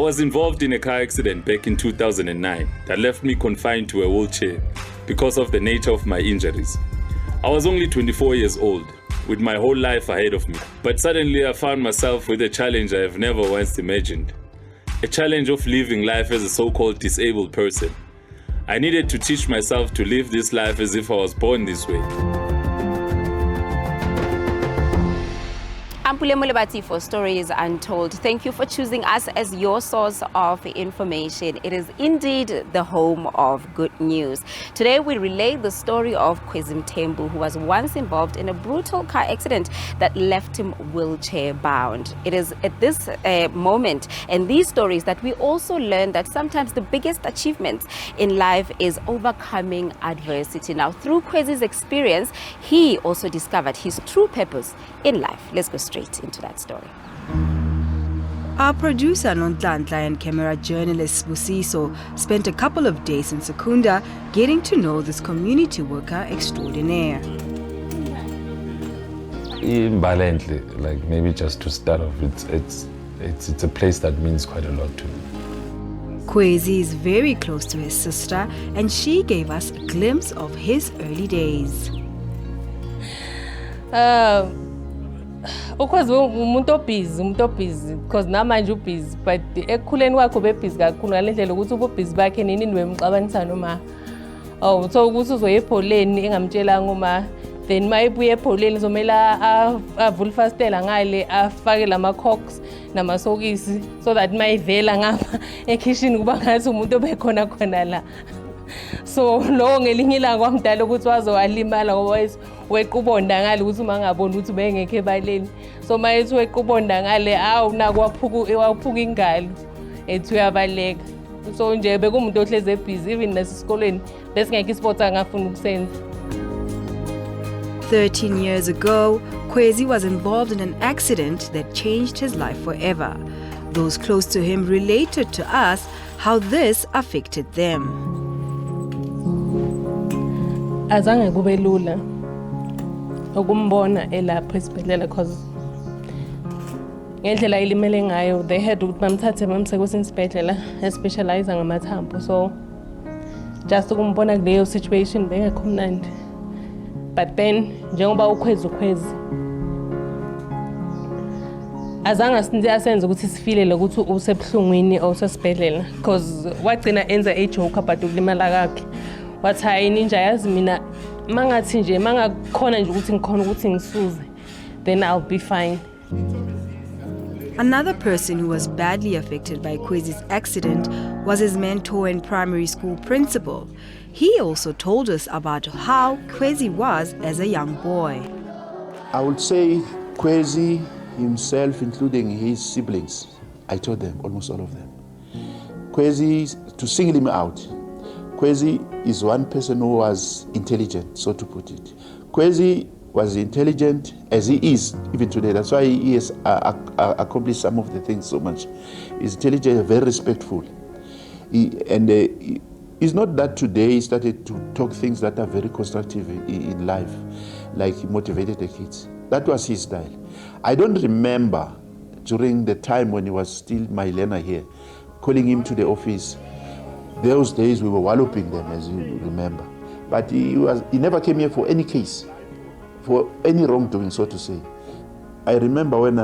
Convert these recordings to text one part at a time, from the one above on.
was involved in a car accident back in 2009 that left me confined to a wheelchair because of the nature of my injuries. I was only 24 years old, with my whole life ahead of me. But suddenly I found myself with a challenge I have never once imagined. A challenge of living life as a so-called disabled person. I needed to teach myself to live this life as if I was born this way. Ampule Mulebati for Stories Untold. Thank you for choosing us as your source of information. It is indeed the home of good news. Today we relay the story of Khwezi, who was once involved in a brutal car accident that left him wheelchair bound. It is at this moment and these stories that we also learn that sometimes the biggest achievements in life is overcoming adversity. Now, through Khwezi's experience, he also discovered his true purpose in life. Let's go straight into that story. Our producer Nontlantla and camera journalist Busiso spent a couple of days in Secunda getting to know this community worker extraordinaire. Violently, like maybe just to start off, it's a place that means quite a lot to me. Khwezi is very close to his sister, and she gave us a glimpse of his early days. Ukwazi umuntu busy because namanje ubusy, but ekukhuleni kwakho bebusy kakhulu ngalendlela ukuthi ubusy bakhe nini niwemxabanisa noma so ukuthi uzoya ebholeni engamtshelanga uma then mayibuye ebholeni zomela avule fastela ngale afake lama cocks namasokisi so that mayivela ngapha ekitchen kuba ngathi umuntu obekhona khona la. So lo ngelinye ilanga kwamdala ukuthi wazowalimala ngoba wequbonda ngale ukuthi uma ngaboni ukuthi bengekho ebaleni. So mayethi wequbonda ngale waphuka ingalo ethi uyabaleka. So nje bekumuntu ohleze busy even nasesikolweni besingekho isport angafuna ukusenza. 13 years ago, Khwezi was involved in an accident that changed his life forever. Those close to him related to us how this affected them. Azange kube lula ukumbona elapha esibhedlela because ngendlela ilimele ngayo they had ukuthi bamthathe bamse kwesinye isibhedlela especialize ngamathambo, so just ukumbona kuleyo situation bengekho mnandi. But then njengoba ukhwezi azange asenze ukuthi sifile ukuthi usebuhlungwini osesibhedlela because wagcina enza a-joke about ukulimala kakhe. Wathi hayi ninja yazi mina mangathi nje mangakhona nje ukuthi ngikhona ukuthi ngisuze then I'll be fine. Another person who was badly affected by Khwezi's accident was his mentor and primary school principal. He also told us about how Khwezi was as a young boy. I would say Khwezi himself, including his siblings, I taught them, almost all of them. Khwezi, to single him out, Khwezi is one person who was intelligent, so to put it. Khwezi was intelligent as he is even today. That's why he has accomplished some of the things so much. He's intelligent, very respectful. It's not that today he started to talk things that are very constructive in life, like he motivated the kids. That was his style. I don't remember during the time when he was still my learner here, calling him to the office. Those days we were walloping them, as you remember. But he never came here for any case, for any wrongdoing, so to say. I remember when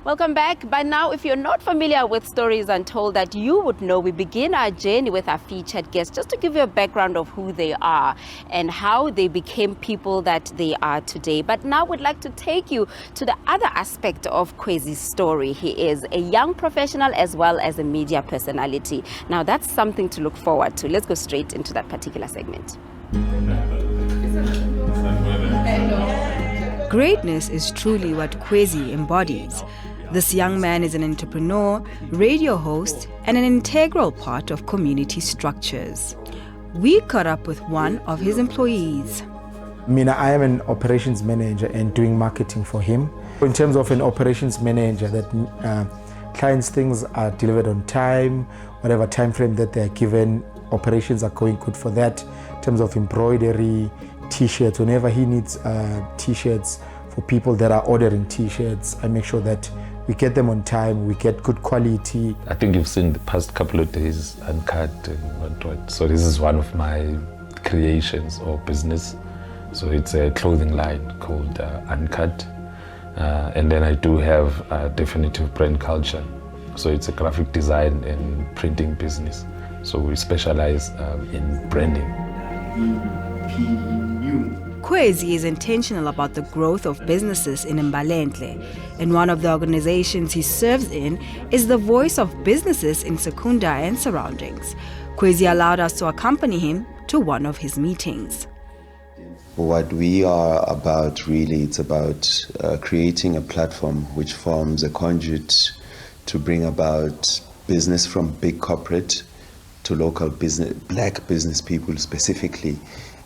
Welcome back. By now, if you're not familiar with Stories Untold, that you would know, we begin our journey with our featured guests just to give you a background of who they are and how they became people that they are today. But now we'd like to take you to the other aspect of Khwezi's story. He is a young professional as well as a media personality. Now that's something to look forward to. Let's go straight into that particular segment. Greatness is truly what Khwezi embodies. This young man is an entrepreneur, radio host, and an integral part of community structures. We caught up with one of his employees. I am an operations manager and doing marketing for him. In terms of an operations manager, that clients' things are delivered on time, whatever time frame that they're given, operations are going good for that. In terms of embroidery, t-shirts, whenever he needs t-shirts for people that are ordering t-shirts. I make sure that we get them on time, we get good quality. I think you've seen the past couple of days Uncut and what. So this is one of my creations or business. So it's a clothing line called Uncut. And then I do have a definitive brand culture. So it's a graphic design and printing business. So we specialize in branding. Khwezi is intentional about the growth of businesses in Mbalenhle, and one of the organizations he serves in is the voice of businesses in Secunda and surroundings. Khwezi allowed us to accompany him to one of his meetings. What we are about really, it's about creating a platform which forms a conduit to bring about business from big corporate to local business, black business people specifically,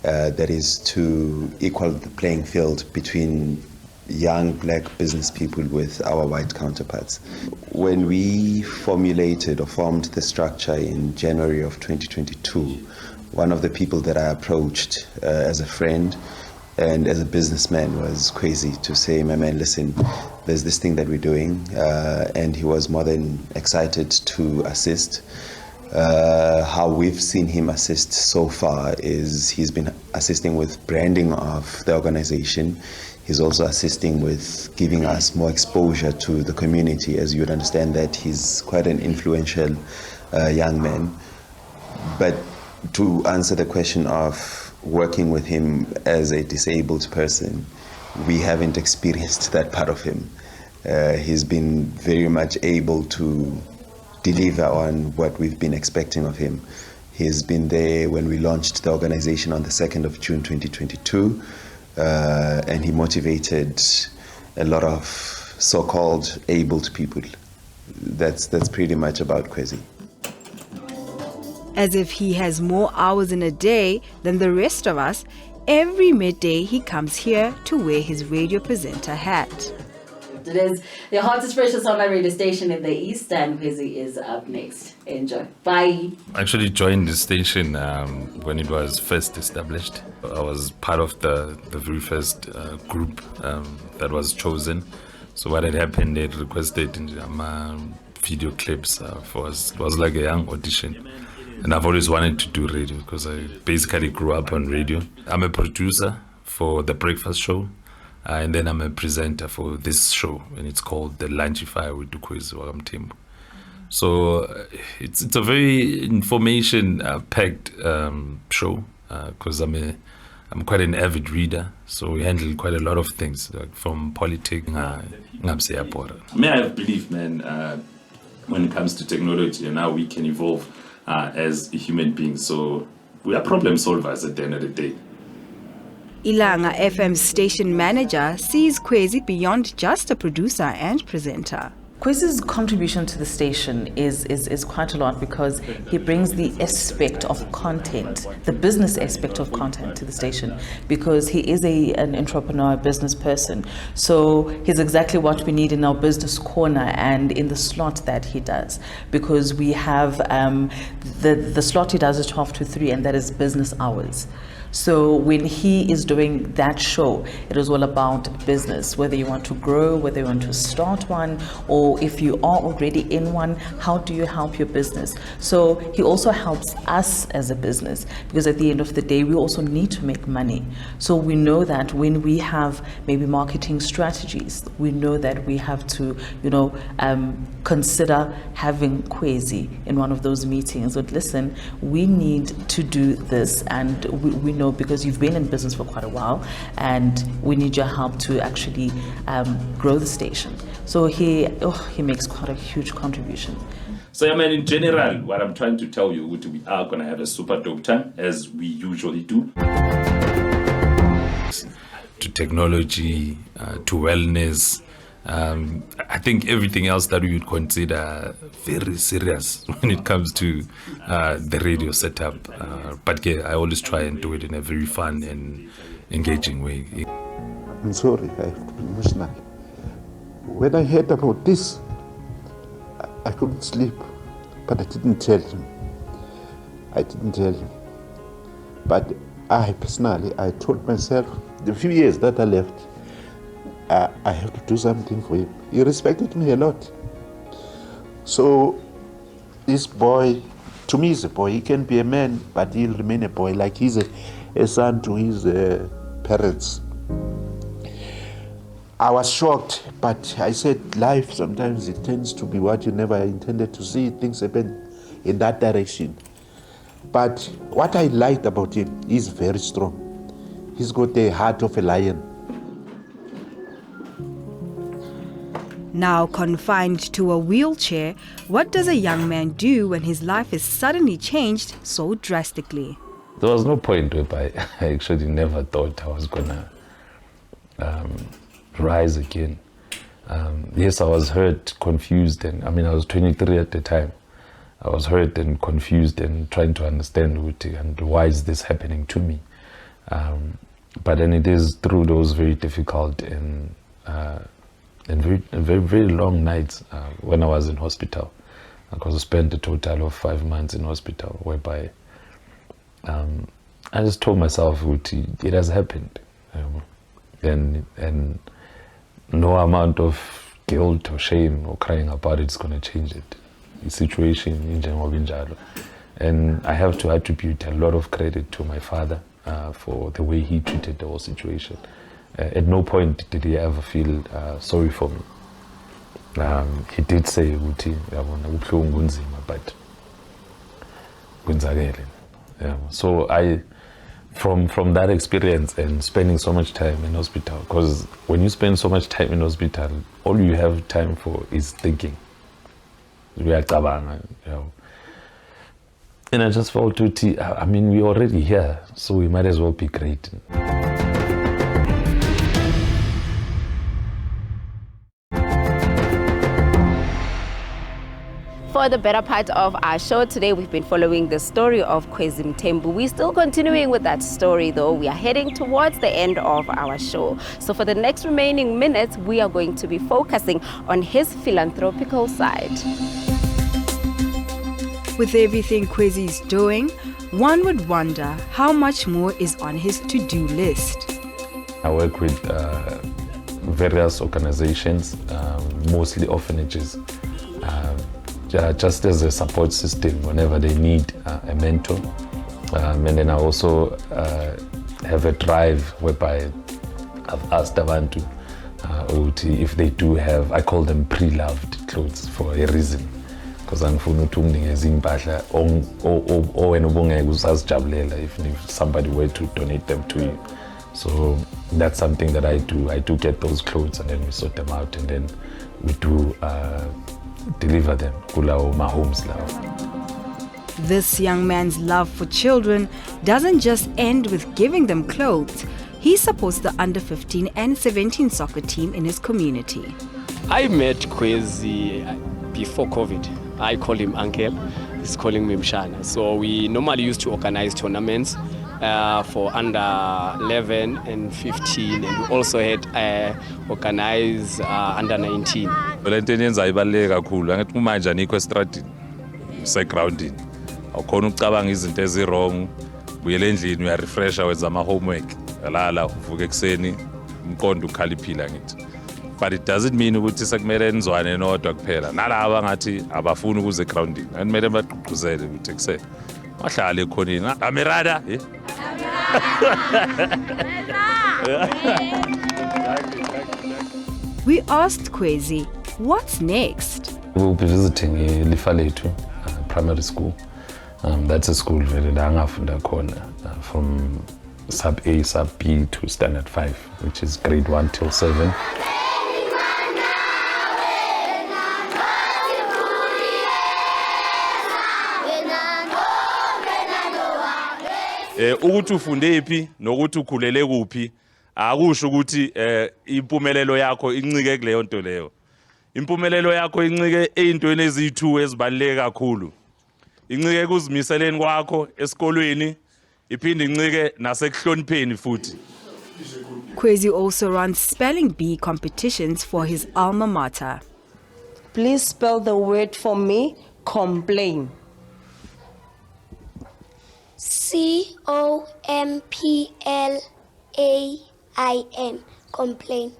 that is to equal the playing field between young black business people with our white counterparts. When we formulated or formed the structure in January of 2022, one of the people that I approached as a friend and as a businessman was Khwezi, to say, my man, listen, there's this thing that we're doing, and he was more than excited to assist. How we've seen him assist so far is he's been assisting with branding of the organization. He's also assisting with giving us more exposure to the community. As you would understand that he's quite an influential young man. But to answer the question of working with him as a disabled person, we haven't experienced that part of him. He's been very much able to deliver on what we've been expecting of him. He's been there when we launched the organization on the 2nd of June 2022, and he motivated a lot of so-called abled people. That's pretty much about Khwezi. As if he has more hours in a day than the rest of us, every midday he comes here to wear his radio presenter hat. It is the hottest, freshest online radio station in the East, and Khwezi is up next. Enjoy. Bye. I actually joined the station when it was first established. I was part of the very first group that was chosen. So what had happened, they requested video clips for us. It was like a young audition. And I've always wanted to do radio because I basically grew up on radio. I'm a producer for the breakfast show. And then I'm a presenter for this show, and it's called The Lunchify with Khwezi Wakamthembu. So it's a very information-packed show because I'm quite an avid reader. So we handle quite a lot of things, like from politics. May I have belief, man, when it comes to technology and how we can evolve as human beings. So we are problem solvers at the end of the day. Ilanga FM's station manager sees Khwezi beyond just a producer and presenter. Khwezi's contribution to the station is quite a lot because he brings the aspect of content, the business aspect of content to the station, because he is an entrepreneur, business person. So he's exactly what we need in our business corner and in the slot that he does, because we have the slot he does is 12 to 3, and that is business hours. So when he is doing that show, it is all about business, whether you want to grow, whether you want to start one, or if you are already in one, how do you help your business? So he also helps us as a business, because at the end of the day, we also need to make money. So we know that when we have maybe marketing strategies, we know that we have to, consider having Khwezi in one of those meetings. But listen, we need to do this, and we know, because you've been in business for quite a while, and we need your help to actually grow the station. So he makes quite a huge contribution. So, in general, what I'm trying to tell you, we are going to have a super dope time, as we usually do. To technology, to wellness, I think everything else that we would consider very serious when it comes to the radio setup. But I always try and do it in a very fun and engaging way. I'm sorry, I have to be emotional. When I heard about this, I couldn't sleep, but I didn't tell him. But I personally, I told myself, the few years that I left, I have to do something for him. He respected me a lot. So this boy, to me, is a boy. He can be a man, but he'll remain a boy. Like he's a son to his parents. I was shocked, but I said, life sometimes it tends to be what you never intended to see. Things happen in that direction. But what I liked about him, he's very strong. He's got the heart of a lion. Now confined to a wheelchair, what does a young man do when his life is suddenly changed so drastically? There was no point whereby I actually never thought I was gonna rise again. Yes, I was hurt, confused, and I was 23 at the time. I was hurt and confused and trying to understand and why is this happening to me. But then it is through those very difficult and very long nights when I was in hospital, because I spent a total of 5 months in hospital, whereby I just told myself it has happened, and no amount of guilt or shame or crying about it is going to change it. The situation in Njalo. And I have to attribute a lot of credit to my father for the way he treated the whole situation. At no point did he ever feel sorry for me. He did say, but so I, from that experience and spending so much time in hospital, because when you spend so much time in hospital, all you have time for is thinking. And I just felt, we're already here, so we might as well be great. For the better part of our show today, we've been following the story of Khwezi Mthembu. We're still continuing with that story, though. We are heading towards the end of our show. So for the next remaining minutes, we are going to be focusing on his philanthropical side. With everything Khwezi is doing, one would wonder how much more is on his to-do list. I work with various organizations, mostly orphanages, just as a support system whenever they need a mentor. And then I also have a drive whereby I've asked Abantu if they do have, I call them pre-loved clothes for a reason. Because angifuna ukuthi unginikeze impahla owena ubungeke usazijabulela if somebody were to donate them to you. So that's something that I do. I do get those clothes and then we sort them out and then we do deliver them to my homes now. This young man's love for children doesn't just end with giving them clothes. He supports the under 15 and 17 soccer team in his community. I met Khwezi before COVID. I call him Uncle. He's calling me Mshana. So we normally used to organize tournaments for under 11 and 15, and we also had organized under 19. Lento yenza ibaluleke kakhulu angathi kumanje anikho estradini segroundini awukhona ukucabanga izinto ezi-wrong buyela endlini uyarefresha wenza ama-homework alala uvuka ekuseni umqondo ukhaliphila ngithi. But it doesn't mean ukuthi sekumele nizwane nodwa kuphela nalaba ngathi abafuni ukuze egroundini kumele bagqugquzele ukuthi ekuseni wahlala ekhonini amirada We asked Khwezi, what's next? We'll be visiting Lifaletu Primary School. That's a school from sub A, sub B to standard 5, which is grade 1 till 7. Ukuthi ufunde phi nokuthi ukhulele kuphi akusho ukuthi impumelelo yakho incike kuleyo nto leyo. Impumelelo yakho incike ezintweni ezithu ezibaluleke kakhulu. Incike kuzimiseleni kwakho esikolweni iphinde incike nasekuhlonipheni futhi. Khwezi also runs spelling bee competitions for his alma mater. Please spell the word for me, complain. COMPLAIN, complain.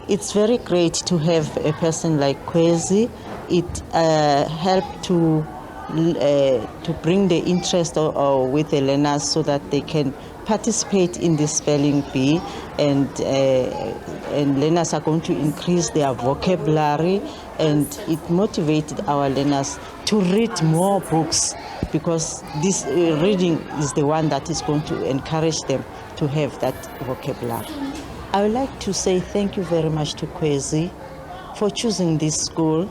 it's very great to have a person like Khwezi. It helped to bring the interest with the learners so that they can participate in the spelling bee, and learners are going to increase their vocabulary, and it motivated our learners to read more books, because this reading is the one that is going to encourage them to have that vocabulary. I would like to say thank you very much to Khwezi for choosing this school,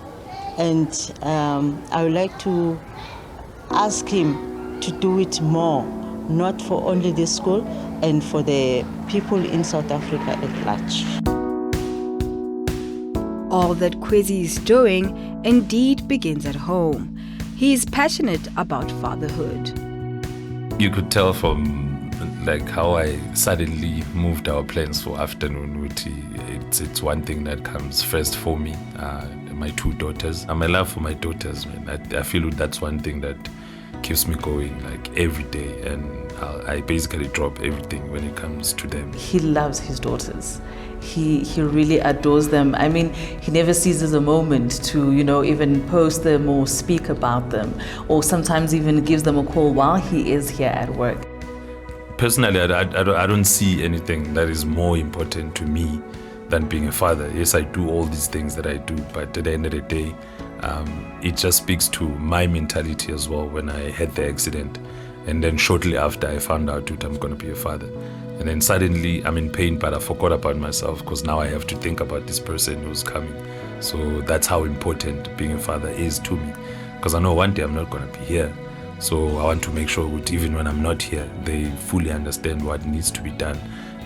and I would like to ask him to do it more, not for only this school, and for the people in South Africa at large. All that Khwezi is doing indeed begins at home. He is passionate about fatherhood. You could tell from like how I suddenly moved our plans for afternoon. It's one thing that comes first for me. My two daughters, and my love for my daughters, man. I feel that's one thing that keeps me going like every day, and I basically drop everything when it comes to them. He loves his daughters. He really adores them. I mean, he never seizes a moment to, even post them or speak about them, or sometimes even gives them a call while he is here at work. Personally, I don't see anything that is more important to me than being a father. Yes, I do all these things that I do, but at the end of the day, it just speaks to my mentality as well when I had the accident. And then shortly after, I found out that I'm going to be a father. And then suddenly I'm in pain, but I forgot about myself, because now I have to think about this person who's coming. So that's how important being a father is to me, because I know one day I'm not going to be here. So I want to make sure that even when I'm not here, they fully understand what needs to be done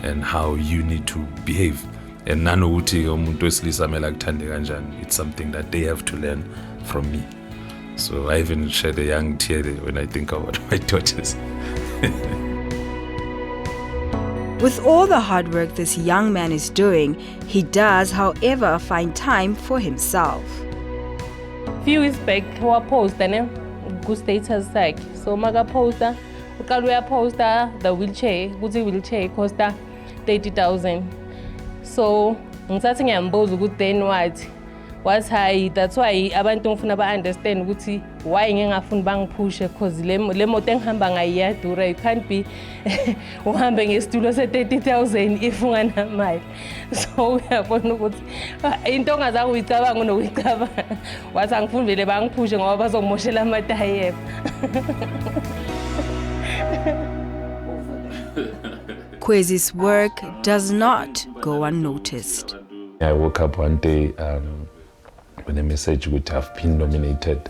and how you need to behave. And it's something that they have to learn from me. So I even shed a young tear when I think about my daughters. With all the hard work this young man is doing, he does, however, find time for himself. Few weeks back, I posted good status sakhe. So maga posta, uqala uyaposta the wheelchair, ukuthi wheelchair costa 30,000. So ngisathi ngiyambuza ukuthi then what high, that's why abantu ngifuna ba-understand ukuthi why ngingafuni bangiphushe, because le moto engihamba ngayiyadura. You can't be uhambe ngesitulo se-30,000 if unganamali. So uyabona ukuthi into ongazange uyicabanga unokuyicabanga, wathi angifuni vele bangiphushe ngoba bazongimoshela amatayela. Khwezi's work does not go unnoticed. I woke up one day when a message would have been nominated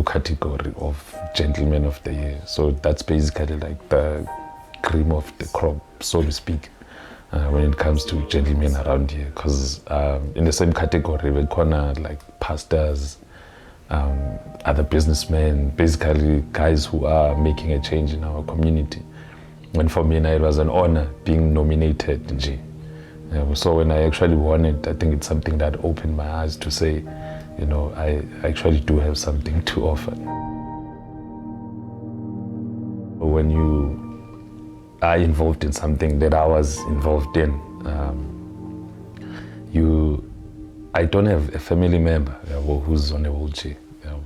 category of Gentleman of the Year. So that's basically like the cream of the crop, so to speak, when it comes to gentlemen around here. Because in the same category, we're gonna like pastors, other businessmen, basically guys who are making a change in our community. And for me, it was an honor being nominated. So when I actually won it, I think it's something that opened my eyes to say, I actually do have something to offer. When you are involved in something that I was involved in, I don't have a family member who's on a wheelchair,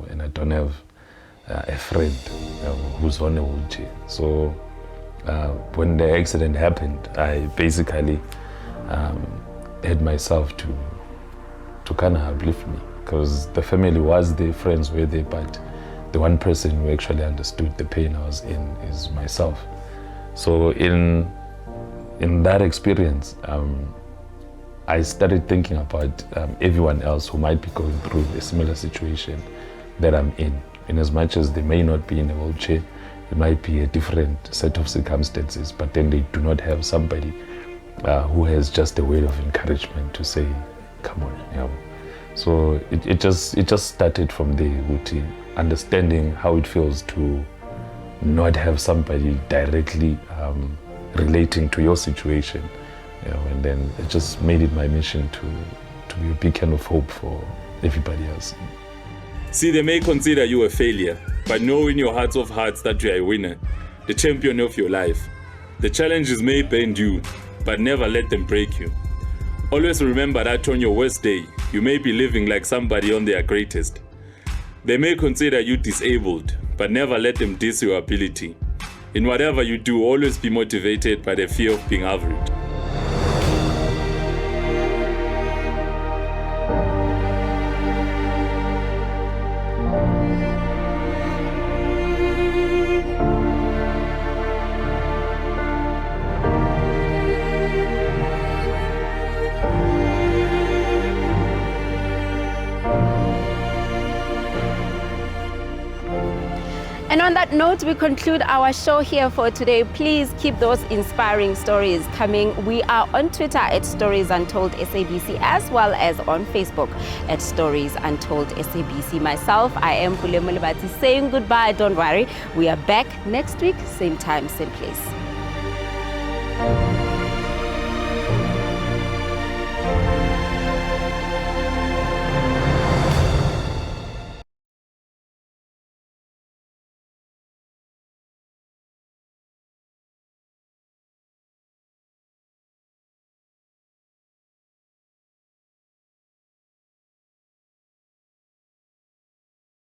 and I don't have a friend who's on a wheelchair. So when the accident happened, I basically had myself to kind of uplift me, because the family was there, friends were there, but the one person who actually understood the pain I was in is myself. So in that experience, I started thinking about everyone else who might be going through a similar situation that I'm in as much as they may not be in a wheelchair, it might be a different set of circumstances, but then they do not have somebody who has just a word of encouragement to say, come on. So it just started from there, with understanding how it feels to not have somebody directly relating to your situation, and then it just made it my mission to be a beacon of hope for everybody else. See, they may consider you a failure, but know in your hearts of hearts that you are a winner, the champion of your life. The challenges may bend you, but never let them break you. Always remember that on your worst day, you may be living like somebody on their greatest. They may consider you disabled, but never let them diss your ability. In whatever you do, always be motivated by the fear of being average. And on that note, we conclude our show here for today. Please keep those inspiring stories coming. We are on Twitter at Stories Untold SABC, as well as on Facebook at Stories Untold SABC. Myself, I am Pule Mulibati saying goodbye. Don't worry, we are back next week, same time, same place.